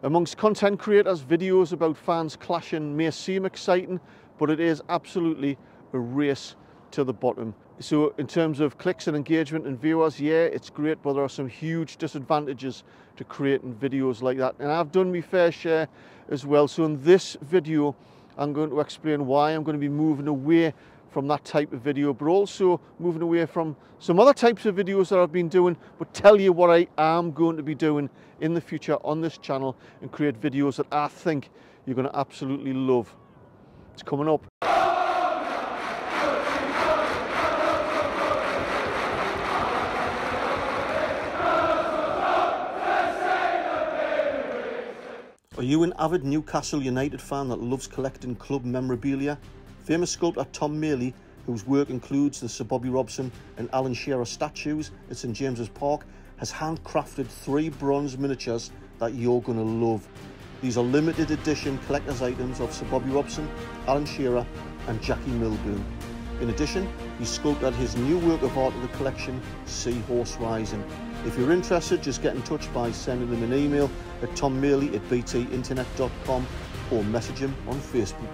Amongst content creators, videos about fans clashing may seem exciting, but it is absolutely a race to the bottom. So in terms of clicks and engagement and viewers, yeah, it's great, but there are some huge disadvantages to creating videos like that. And I've done my fair share as well. So in this video, I'm going to explain why I'm going to be moving away from that type of video, but also moving away from some other types of videos that I've been doing, but tell you what I am going to be doing in the future on this channel and create videos that I think you're going to absolutely love. It's coming up. Are you an avid Newcastle United fan that loves collecting club memorabilia? Famous sculptor Tom Maley, whose work includes the Sir Bobby Robson and Alan Shearer statues at St James's Park, has handcrafted 3 bronze miniatures that you're going to love. These are limited edition collector's items of Sir Bobby Robson, Alan Shearer and Jackie Milburn. In addition, he sculpted his new work of art of the collection, Seahorse Rising. If you're interested, just get in touch by sending them an email at tommaley@btinternet.com or message him on Facebook.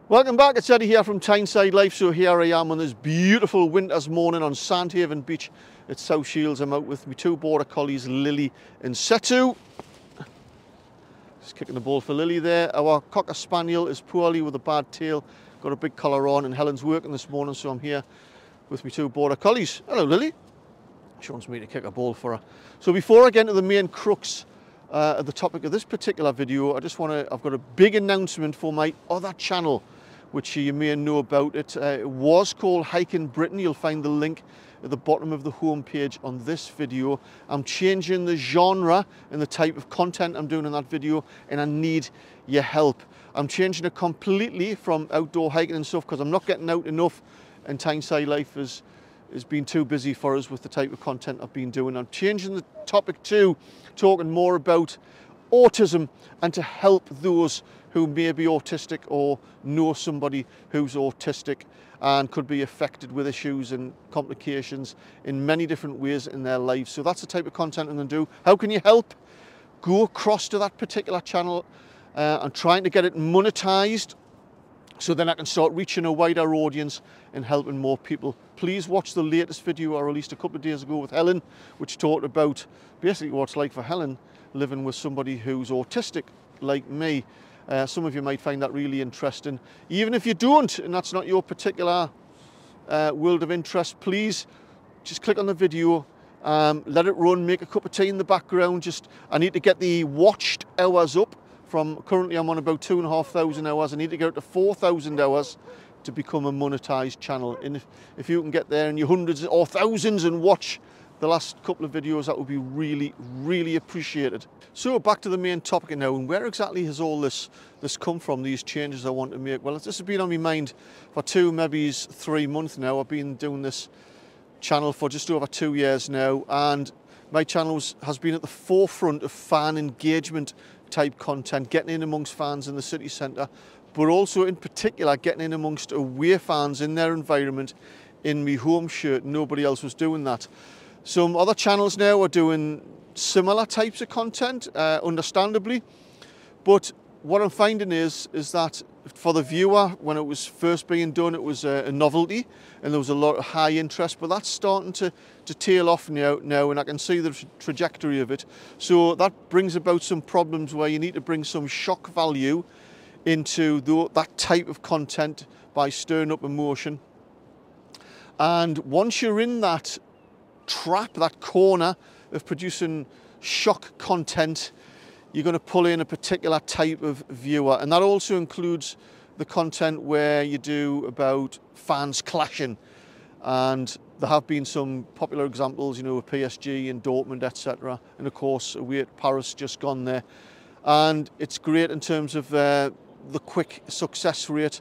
Welcome back, it's Eddie here from Tyneside Life. So here I am on this beautiful winter's morning on Sandhaven Beach at South Shields. I'm out with my 2 border collies, Lily and Setu. Just kicking the ball for Lily there. Our Cocker Spaniel is poorly with a bad tail, got a big collar on, and Helen's working this morning, so I'm here with my 2 border collies. Hello Lily. She wants me to kick a ball for her. So before I get into the main crux of the topic of this particular video, I've got a big announcement for my other channel, which you may know about. It was called Hiking Britain. You'll find the link at the bottom of the home page on this video. I'm changing the genre and the type of content I'm doing in that video, and I need your help. I'm changing it completely from outdoor hiking and stuff because I'm not getting out enough, and Tyneside Life has been too busy for us with the type of content I've been doing. I'm changing the topic to talking more about autism and to help those who may be autistic or know somebody who's autistic and could be affected with issues and complications in many different ways in their lives. So that's the type of content I'm going to do. How can you help? Go across to that particular channel. I'm trying to get it monetized, so then I can start reaching a wider audience and helping more people. Please watch the latest video I released a couple of days ago with Helen, which talked about basically what it's like for Helen living with somebody who's autistic like me. Some of you might find that really interesting. Even if you don't, and that's not your particular world of interest, please just click on the video, let it run, make a cup of tea in the background. I need to get the watched hours up. From currently I'm on about 2,500 hours. I need to get up to 4,000 hours to become a monetized channel. And if you can get there and you're hundreds or thousands and watch the last couple of videos, that would be really, really appreciated. So back to the main topic now, and where exactly has all this come from, these changes I want to make? Well, this has been on my mind for 2, maybe 3 months now. I've been doing this channel for just over 2 years now, and my channel has been at the forefront of fan engagement type content, getting in amongst fans in the city centre, but also in particular getting in amongst away fans in their environment in my home shirt. Nobody else was doing that. Some other channels now are doing similar types of content, understandably, but what I'm finding is that for the viewer, when it was first being done, it was a novelty and there was a lot of high interest, but that's starting to tail off now, and I can see the trajectory of it. So that brings about some problems where you need to bring some shock value into that type of content by stirring up emotion. And once you're in that trap, that corner of producing shock content, you're going to pull in a particular type of viewer, and that also includes the content where you do about fans clashing. And there have been some popular examples, you know, with PSG and Dortmund, etc. And of course, away at Paris, just gone there. And it's great in terms of the quick success rate,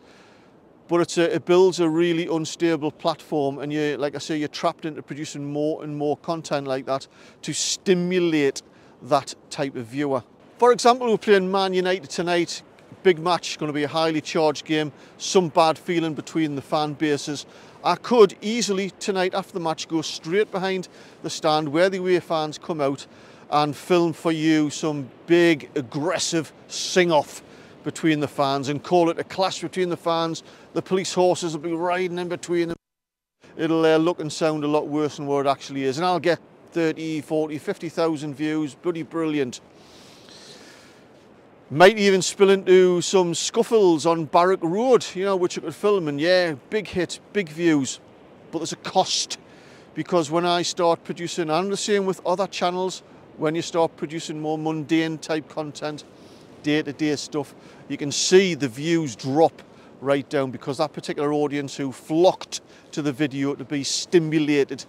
but it builds a really unstable platform, and like I say, you're trapped into producing more and more content like that to stimulate that type of viewer. For example, we're playing Man United tonight. Big match, going to be a highly charged game, some bad feeling between the fan bases. I could easily tonight after the match go straight behind the stand where the away fans come out and film for you some big aggressive sing-off between the fans and call it a clash between the fans. The police horses will be riding in between them. It'll look and sound a lot worse than what it actually is, and I'll get 30, 40, 50,000 views. Bloody brilliant. Might even spill into some scuffles on Barrack Road, you know, which I could film, and yeah, big hit, big views. But there's a cost, because when I start producing, and the same with other channels, when you start producing more mundane type content, day-to-day stuff, you can see the views drop right down, because that particular audience who flocked to the video to be stimulated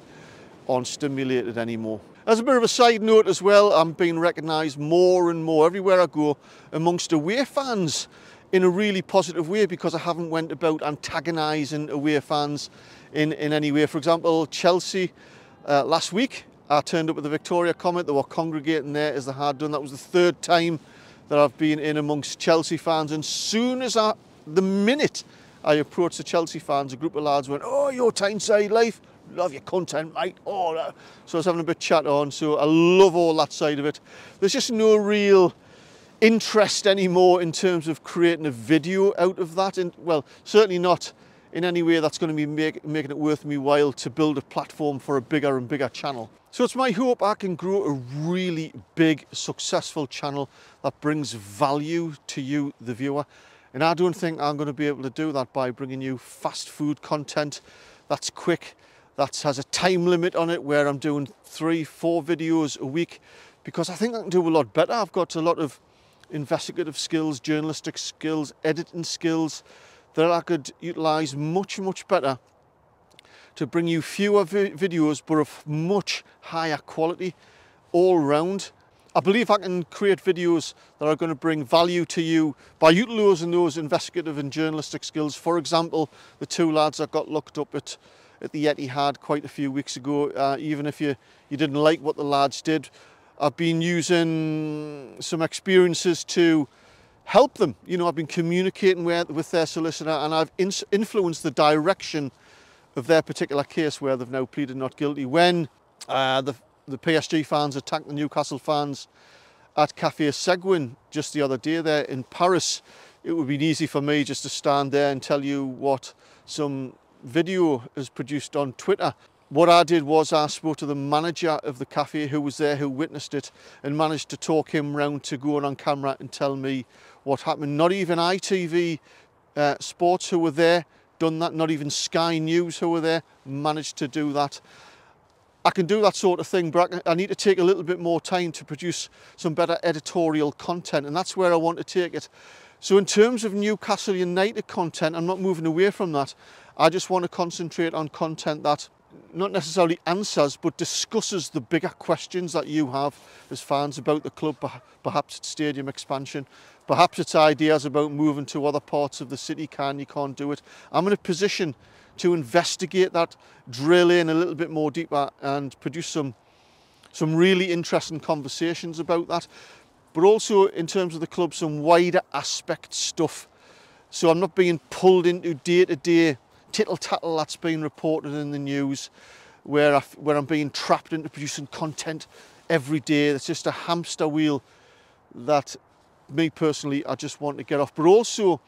aren't stimulated anymore. As a bit of a side note as well, I'm being recognised more and more everywhere I go amongst away fans in a really positive way, because I haven't went about antagonising away fans in any way. For example, Chelsea, last week I turned up at the Victoria Comet. They were congregating there as they had done. That was the third time that I've been in amongst Chelsea fans, and soon as the minute I approached the Chelsea fans, a group of lads went, "Oh, your Tyneside life, love your content, mate." Oh, so I was having a bit of chat on, so I love all that side of it. There's just no real interest anymore in terms of creating a video out of that, and well, certainly not in any way that's going to be making it worth me while to build a platform for a bigger and bigger channel. So it's my hope I can grow a really big, successful channel that brings value to you, the viewer. And I don't think I'm going to be able to do that by bringing you fast food content that's quick, that has a time limit on it, where I'm doing 3-4 videos a week, because I think I can do a lot better. I've got a lot of investigative skills, journalistic skills, editing skills that I could utilise much, much better to bring you fewer videos, but of much higher quality all round. I believe I can create videos that are going to bring value to you by utilising those investigative and journalistic skills. For example, the two lads that got looked up at the Etihad quite a few weeks ago, even if you didn't like what the lads did, I've been using some experiences to help them. You know, I've been communicating with their solicitor, and I've influenced the direction of their particular case, where they've now pleaded not guilty. When the PSG fans attacked the Newcastle fans at Café Seguin just the other day there in Paris, it would be easy for me just to stand there and tell you what some video is produced on Twitter. What I did was I spoke to the manager of the cafe who was there, who witnessed it, and managed to talk him round to go on camera and tell me what happened. Not even ITV Sports, who were there, done that. Not even Sky News, who were there, managed to do that. I can do that sort of thing, but I need to take a little bit more time to produce some better editorial content, and that's where I want to take it. So in terms of Newcastle United content, I'm not moving away from that. I just want to concentrate on content that not necessarily answers, but discusses the bigger questions that you have as fans about the club. Perhaps it's stadium expansion, perhaps it's ideas about moving to other parts of the city. You can't do it. I'm in a position to investigate that, drill in a little bit more deeper, and produce some really interesting conversations about that. But also in terms of the club, some wider aspect stuff. So I'm not being pulled into day-to-day tittle-tattle that's been reported in the news, where I'm being trapped into producing content every day. It's just a hamster wheel that me personally, I just want to get off. But also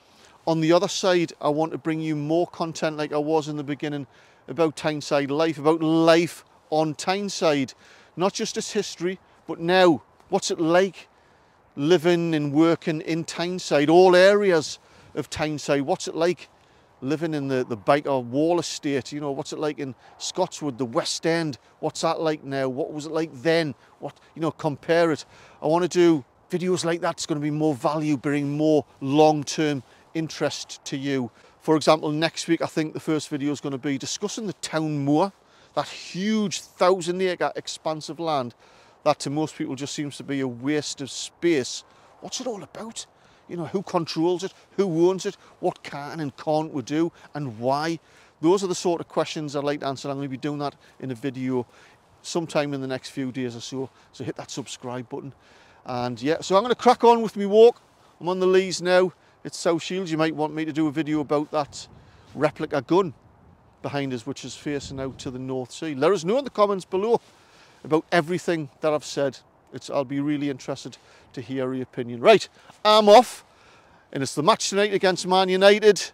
on the other side, I want to bring you more content like I was in the beginning about Tyneside life, about life on Tyneside. Not just its history, but now, what's it like living and working in Tyneside, all areas of Tyneside. What's it like living in the Biker Wall estate? You know, what's it like in Scotswood, the West End? What's that like now? What was it like then? What, you know, compare it. I want to do videos like that. It's going to be more value, bring more long-term interest to you. For example, next week, I think the first video is going to be discussing the town moor, that huge 1,000-acre expanse of land that to most people just seems to be a waste of space. What's it all about? You know, who controls it? Who owns it? What can and can't we do, and why? Those are the sort of questions I'd like to answer. I'm going to be doing that in a video sometime in the next few days or so. So hit that subscribe button. And yeah, so I'm going to crack on with my walk. I'm on the Lees now. It's South Shields. You might want me to do a video about that replica gun behind us, which is facing out to the North Sea. Let us know in the comments below about everything that I've said. I'll be really interested to hear your opinion. Right, I'm off, and it's the match tonight against Man United.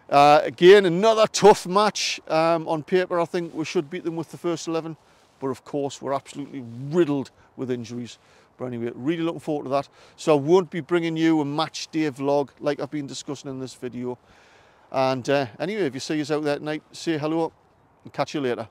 Again, another tough match. On paper, I think we should beat them with the first 11, but of course, we're absolutely riddled with injuries. But anyway, really looking forward to that. So I won't be bringing you a match day vlog like I've been discussing in this video. And anyway, if you see us out there tonight, say hello and catch you later.